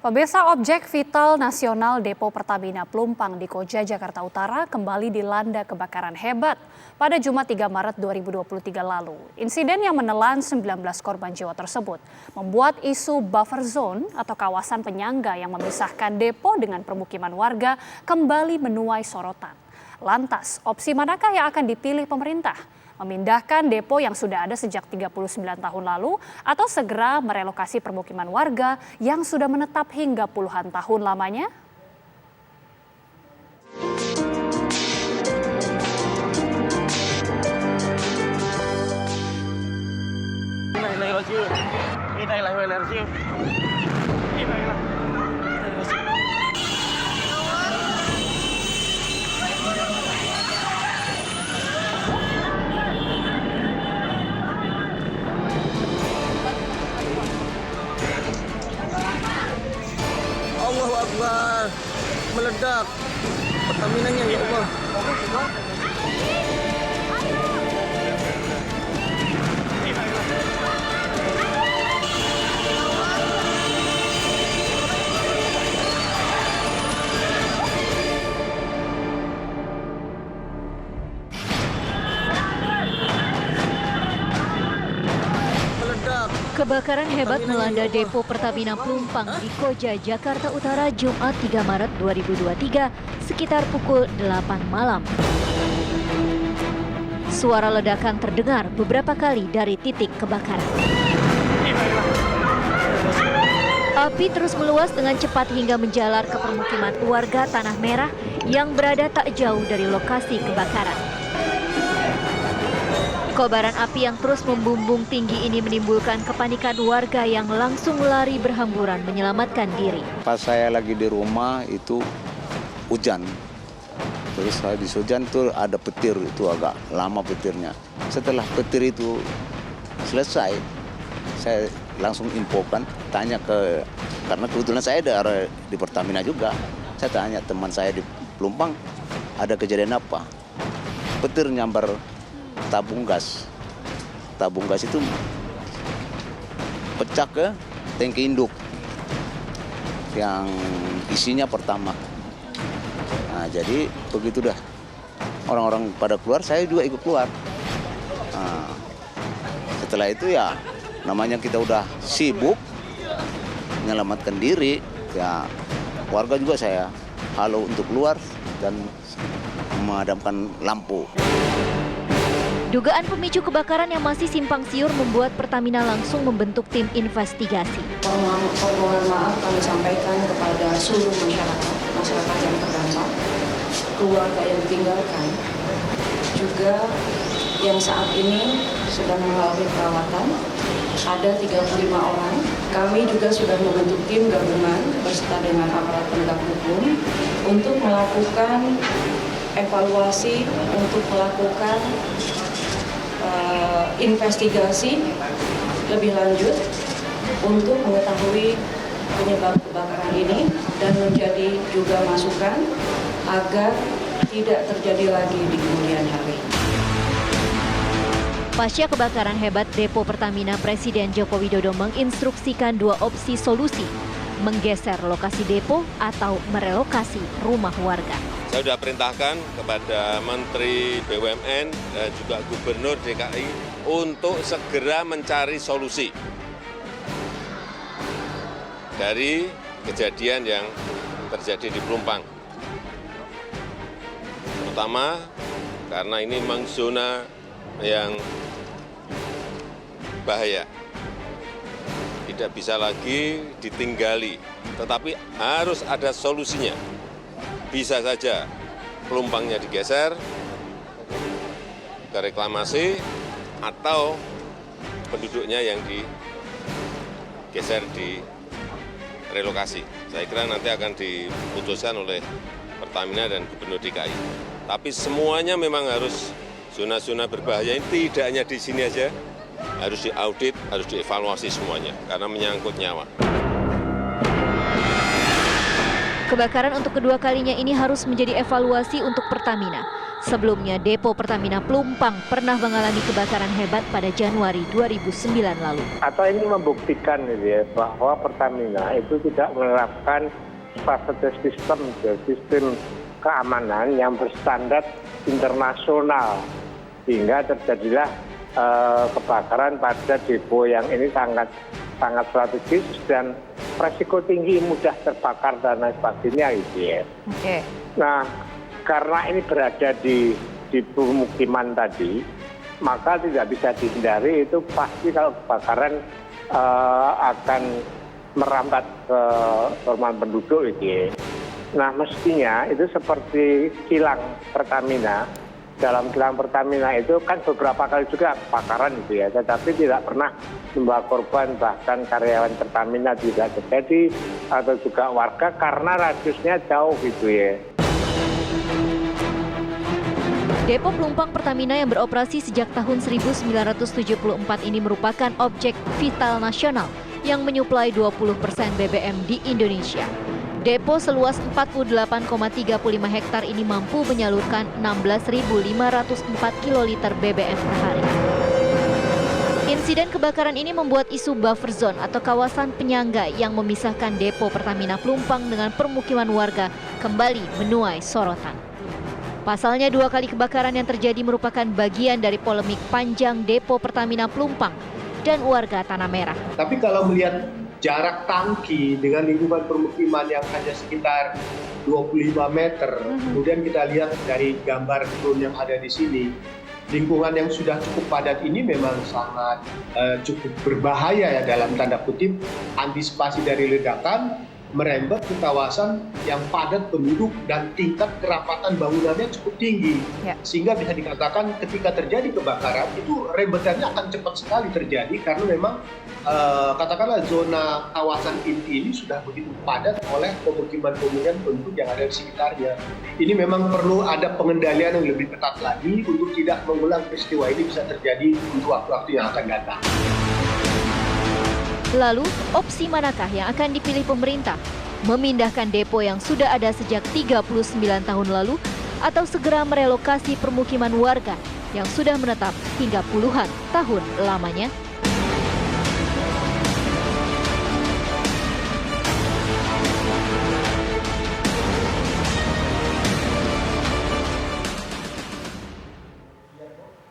Pemirsa, objek vital nasional Depo Pertamina Pelumpang di Koja, Jakarta Utara kembali dilanda kebakaran hebat pada Jumat 3 Maret 2023 lalu. Insiden yang menelan 19 korban jiwa tersebut membuat isu buffer zone atau kawasan penyangga yang memisahkan depo dengan permukiman warga kembali menuai sorotan. Lantas, opsi manakah yang akan dipilih pemerintah? Memindahkan depo yang sudah ada sejak 39 tahun lalu atau segera merelokasi permukiman warga yang sudah menetap hingga puluhan tahun lamanya? Allahu Akbar, meledak Pertaminanya, ya Allah. Kebakaran hebat melanda Depo Pertamina Pelumpang di Koja, Jakarta Utara, Jumat 3 Maret 2023 sekitar pukul 8 malam. Suara ledakan terdengar beberapa kali dari titik kebakaran. Api terus meluas dengan cepat hingga menjalar ke permukiman warga Tanah Merah yang berada tak jauh dari lokasi kebakaran. Kobaran api yang terus membumbung tinggi ini menimbulkan kepanikan warga yang langsung lari berhamburan menyelamatkan diri. Pas saya lagi di rumah itu hujan. Terus habis hujan tuh ada petir, itu agak lama petirnya. Setelah petir itu selesai, saya langsung infokan, tanya karena kebetulan saya ada di Pertamina juga. Saya tanya teman saya di Pelumpang, ada kejadian apa? Petir nyambar tabung gas. Tabung gas itu pecah ke tangki induk yang isinya pertama. Nah, jadi begitu dah. Orang-orang pada keluar, saya juga ikut keluar. Nah, setelah itu ya namanya kita udah sibuk menyelamatkan diri, ya warga juga saya halau untuk keluar dan memadamkan lampu. Dugaan pemicu kebakaran yang masih simpang siur membuat Pertamina langsung membentuk tim investigasi. Permohonan maaf kami sampaikan kepada seluruh masyarakat yang terdampak, keluarga yang ditinggalkan, juga yang saat ini sedang mengalami perawatan, ada 35 orang. Kami juga sudah membentuk tim gabungan beserta dengan aparat penegak hukum untuk melakukan evaluasi, untuk melakukan investigasi lebih lanjut untuk mengetahui penyebab kebakaran ini dan menjadi juga masukan agar tidak terjadi lagi di kemudian hari. Pasca kebakaran hebat Depo Pertamina, Presiden Joko Widodo menginstruksikan dua opsi solusi, menggeser lokasi depo atau merelokasi rumah warga. Saya sudah perintahkan kepada Menteri BUMN dan juga Gubernur DKI untuk segera mencari solusi dari kejadian yang terjadi di Pelumpang. Terutama karena ini memang zona yang bahaya. Tidak bisa lagi ditinggali, tetapi harus ada solusinya. Bisa saja Pelumpangnya digeser ke reklamasi atau penduduknya yang digeser di relokasi. Saya kira nanti akan diputuskan oleh Pertamina dan Gubernur DKI. Tapi semuanya memang harus zona-zona berbahaya ini tidak hanya di sini aja, harus diaudit, harus dievaluasi semuanya karena menyangkut nyawa. Kebakaran untuk kedua kalinya ini harus menjadi evaluasi untuk Pertamina. Sebelumnya, depo Pertamina Pelumpang pernah mengalami kebakaran hebat pada Januari 2009 lalu. Atau ini membuktikan bahwa Pertamina itu tidak menerapkan sistem keamanan yang berstandar internasional, sehingga terjadilah kebakaran pada depo yang ini sangat strategis dan resiko tinggi, mudah terbakar dan lain sebagainya gitu ya. Oke. Nah, karena ini berada di pemukiman tadi, maka tidak bisa dihindari, itu pasti kalau kebakaran akan merambat ke rumah penduduk gitu ya. Nah, mestinya itu seperti kilang Pertamina. Dalam kilang Pertamina itu kan beberapa kali juga kebakaran gitu ya, tetapi tidak pernah membawa korban, bahkan karyawan Pertamina tidak terjadi atau juga warga karena radiusnya jauh gitu ya. Depo Pelumpang Pertamina yang beroperasi sejak tahun 1974 ini merupakan objek vital nasional yang menyuplai 20% BBM di Indonesia. Depo seluas 48,35 hektar ini mampu menyalurkan 16.504 kiloliter BBM per hari. Insiden kebakaran ini membuat isu buffer zone atau kawasan penyangga yang memisahkan depo Pertamina Pelumpang dengan permukiman warga kembali menuai sorotan. Pasalnya 2 kali kebakaran yang terjadi merupakan bagian dari polemik panjang depo Pertamina Pelumpang dan warga Tanah Merah. Tapi kalau melihat jarak tangki dengan lingkungan permukiman yang hanya sekitar 25 meter, kemudian kita lihat dari gambar drone yang ada di sini, lingkungan yang sudah cukup padat ini memang sangat cukup berbahaya ya, dalam tanda kutip, antisipasi dari ledakan merembet ke kawasan yang padat penduduk dan tingkat kerapatan bangunannya cukup tinggi. Sehingga bisa dikatakan ketika terjadi kebakaran itu rembetannya akan cepat sekali terjadi karena memang katakanlah zona kawasan inti ini sudah begitu padat oleh pemukiman-pemukiman penduduk yang ada di sekitarnya. Ini memang perlu ada pengendalian yang lebih ketat lagi untuk tidak mengulang peristiwa ini bisa terjadi untuk waktu-waktu yang akan datang. Lalu, opsi manakah yang akan dipilih pemerintah? Memindahkan depo yang sudah ada sejak 39 tahun lalu atau segera merelokasi permukiman warga yang sudah menetap hingga puluhan tahun lamanya?